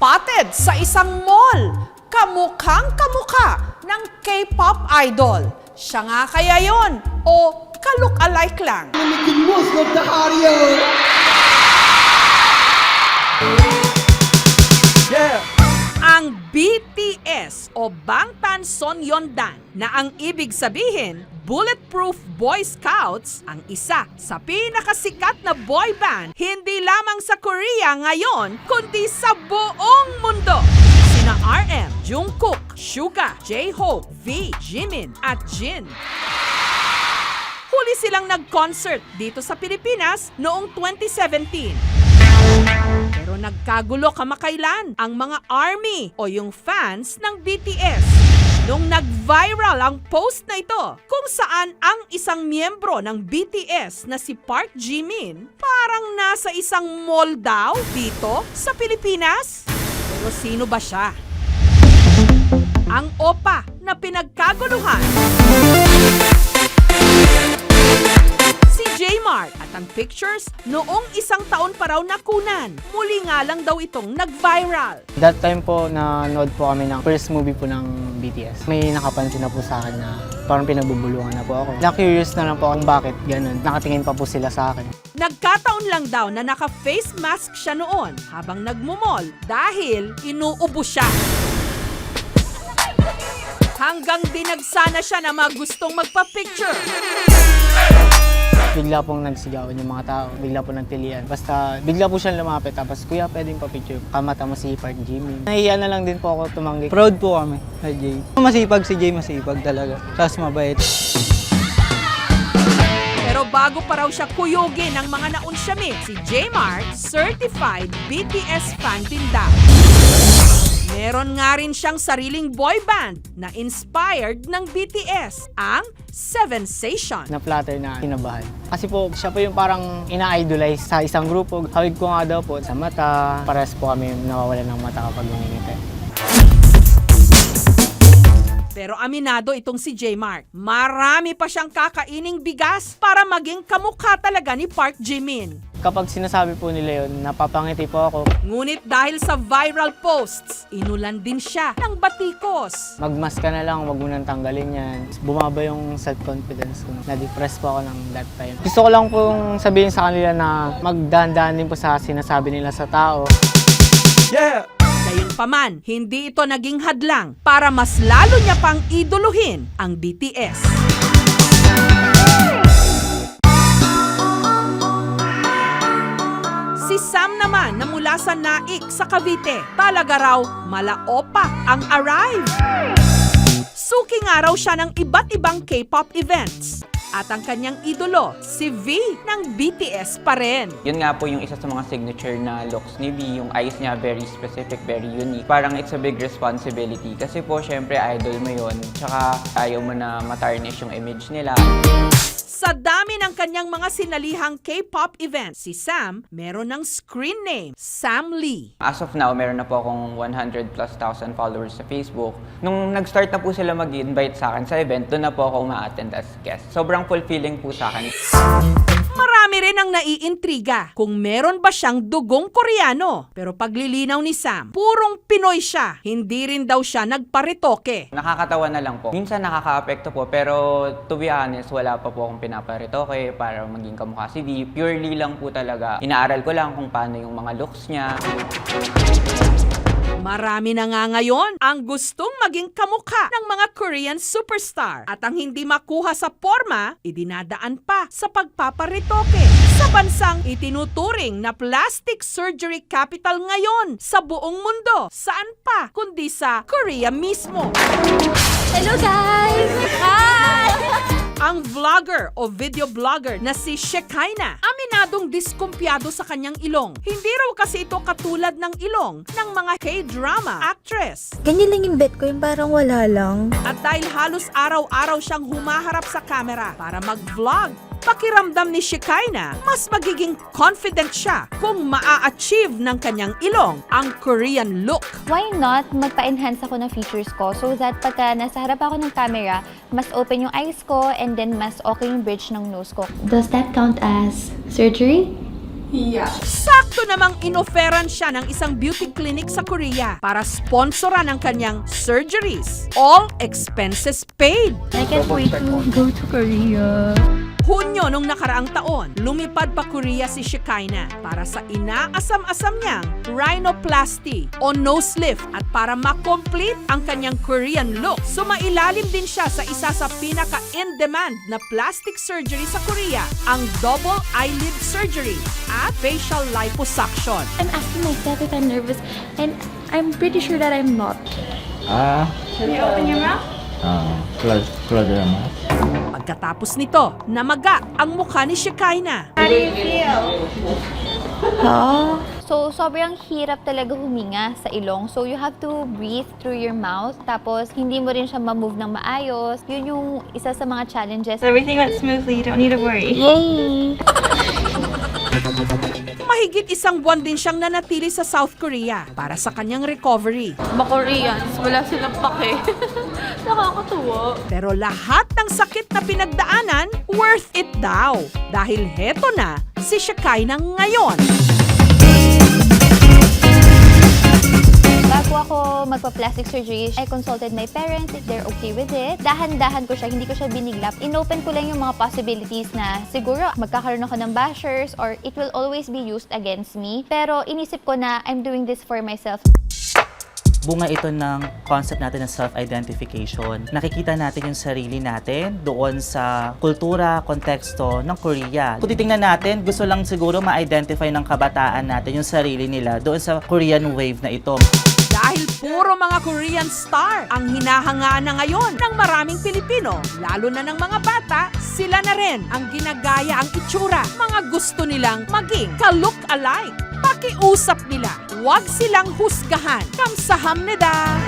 spotted sa isang mall. Kamukhang kamukha ng K-pop idol. Siya nga kaya yon o ka-look-alike lang? Ang BTS o Bangtan Sonyeondan na ang ibig sabihin, Bulletproof Boy Scouts, ang isa sa pinakasikat na boy band hindi lamang sa Korea ngayon kundi sa buong mundo. Sina RM, Jungkook, Suga, J-Hope, V, Jimin at Jin. Huli silang nag-concert dito sa Pilipinas noong 2017. Pero nagkagulo kamakailan ang mga ARMY o yung fans ng BTS nung nag-viral ang post na ito kung saan ang isang miyembro ng BTS na si Park Jimin parang nasa isang mall daw dito sa Pilipinas. Pero sino ba siya? Ang OPA na pinagkaguluhan. Si J-Mart at ang pictures noong isang taon pa raw nakunan. Muli nga lang daw itong nag-viral. That time po, nanood po kami ng first movie po ng BTS. May nakapansin na po sa akin na parang pinabubulungan na po ako. Na-curious na lang po kung bakit ganun. Nakatingin pa po sila sa akin. Nagkataon lang daw na naka-face mask siya noon habang nagmumol dahil inuubo siya. Hanggang dinagsana siya na gustong magpa-picture. Bigla pong nagsigawan yung mga tao, bigla po nagtilian. Basta bigla po siyang lumapit, tapos kuya pwedeng pa-picture. Kamata mo si Park Jimin. Nahiya na lang din po ako tumanggi. Proud po kami kay Jay. Masipag si Jay, masipag talaga. Tapos mabait. Pero bago pa raw siya kuyugin ng mga naunsyami, si J-Mart, certified BTS fan din daw. Meron nga rin siyang sariling boy band na inspired ng BTS, ang Sevensation. Na-flatter na kinabahan. Kasi po, siya po yung parang ina-idolize sa isang grupo. Hawig ko nga daw po sa mata. Pares po kami nawawalan ng mata kapag umingiti. Pero aminado itong si J-Mart. Marami pa siyang kakaining bigas para maging kamukha talaga ni Park Jimin. Kapag sinasabi po nila yun, napapangiti po ako. Ngunit dahil sa viral posts, inulan din siya ng batikos. Magmask ka na lang, wag mo nang tanggalin yan. Bumaba yung self-confidence ko. Na-depress po ako ng that time. Gusto ko lang pong sabihin sa kanila na magdahan-dahan din po sa sinasabi nila sa tao. Yeah! Gayunpaman, hindi ito naging hadlang para mas lalo niya pang idoluhin ang BTS. Si Sam naman na mula sa Naik sa Cavite, talaga raw malaopa ang arrive. Suki nga raw siya ng iba't ibang K-pop events. At ang kanyang idolo, si V ng BTS pa rin. Yun nga po yung isa sa mga signature na looks ni V. Yung eyes niya, very specific, very unique. Parang it's a big responsibility. Kasi po, syempre, idol mo yun. Tsaka ayaw mo na matarnish yung image nila. Sa dami ng kanyang mga sinalihang K-pop events, si Sam meron ng screen name, Sam Lee. As of now, meron na po akong 100,000+ followers sa Facebook. Nung nag-start na po sila mag-invite sa akin sa event, doon na po ako ma-attend as guest. Sobrang fulfilling po sa akin. Marami rin ang naiintriga kung meron ba siyang dugong Koreano. Pero paglilinaw ni Sam, purong Pinoy siya. Hindi rin daw siya nagparitoke. Nakakatawa na lang po. Minsan nakaka-apekto po, pero to be honest, wala pa po akong pinaparitoke para maging kamukha si V. Purely lang po talaga. Inaaral ko lang kung paano yung mga looks niya. Marami na nga ngayon ang gustong maging kamukha ng mga Korean superstar. At ang hindi makuha sa forma, idinadaan pa sa pagpaparitoke. Sa bansang itinuturing na plastic surgery capital ngayon sa buong mundo. Saan pa kundi sa Korea mismo. Hello guys! Hi! Ang vlogger o video blogger na si Shekinah, aminadong diskumpiyado sa kanyang ilong. Hindi raw kasi ito katulad ng ilong ng mga K-drama actress. Ganyan lang yung bet ko, yung parang wala lang. At dahil halos araw-araw siyang humaharap sa camera para mag-vlog, pakiramdam ni Shekinah, mas magiging confident siya kung maa-achieve ng kanyang ilong ang Korean look. Why not magpa-enhance ako ng features ko so that pagka nasa harap ako ng camera, mas open yung eyes ko and then mas okay yung bridge ng nose ko. Does that count as surgery? Sakto namang inoferan siya ng isang beauty clinic sa Korea para sponsoran ang kanyang surgeries. All expenses paid. I can't wait to go to Korea. Hunyo nung nakaraang taon, lumipad pa Korea si Shekinah para sa inaasam-asam niyang rhinoplasty o nose lift at para makomplete ang kanyang Korean look. Sumailalim din siya sa isa sa pinaka-in-demand na plastic surgery sa Korea, ang double eyelid surgery at facial liposuction. I'm asking myself if I'm nervous, and I'm pretty sure that I'm not. Can you open your mouth? Close your mouth. Pagkatapos nito, namaga ang mukha ni Shekinah. How do you feel? So, sobrang hirap talaga huminga sa ilong. So, you have to breathe through your mouth. Tapos, hindi mo rin siya ma-move ng maayos. Yun yung isa sa mga challenges. Everything went smoothly. You don't need to worry. Yay! Mahigit isang buwan din siyang nanatili sa South Korea para sa kanyang recovery. Koreans, wala silang pake. Nakakatuwa. Pero lahat ng sakit na pinagdaanan, worth it daw. Dahil heto na si Shekinah ngayon. Bago ako magpa-plastic surgery, I consulted my parents if they're okay with it. Dahan-dahan ko siya, hindi ko siya biniglap. Inopen ko lang yung mga possibilities na siguro magkakaroon ako ng bashers or it will always be used against me. Pero inisip ko na I'm doing this for myself. Bunga ito ng concept natin ng self-identification. Nakikita natin yung sarili natin doon sa kultura, konteksto ng Korea. Kung titingnan natin, gusto lang siguro ma-identify ng kabataan natin yung sarili nila doon sa Korean wave na ito. Dahil puro mga Korean star ang hinahangaan na ngayon ng maraming Pilipino, lalo na ng mga bata, sila na rin ang ginagaya ang itsura. Mga gusto nilang maging ka-look alike. Pakiusap nila, huwag silang husgahan. Kamsahamnida!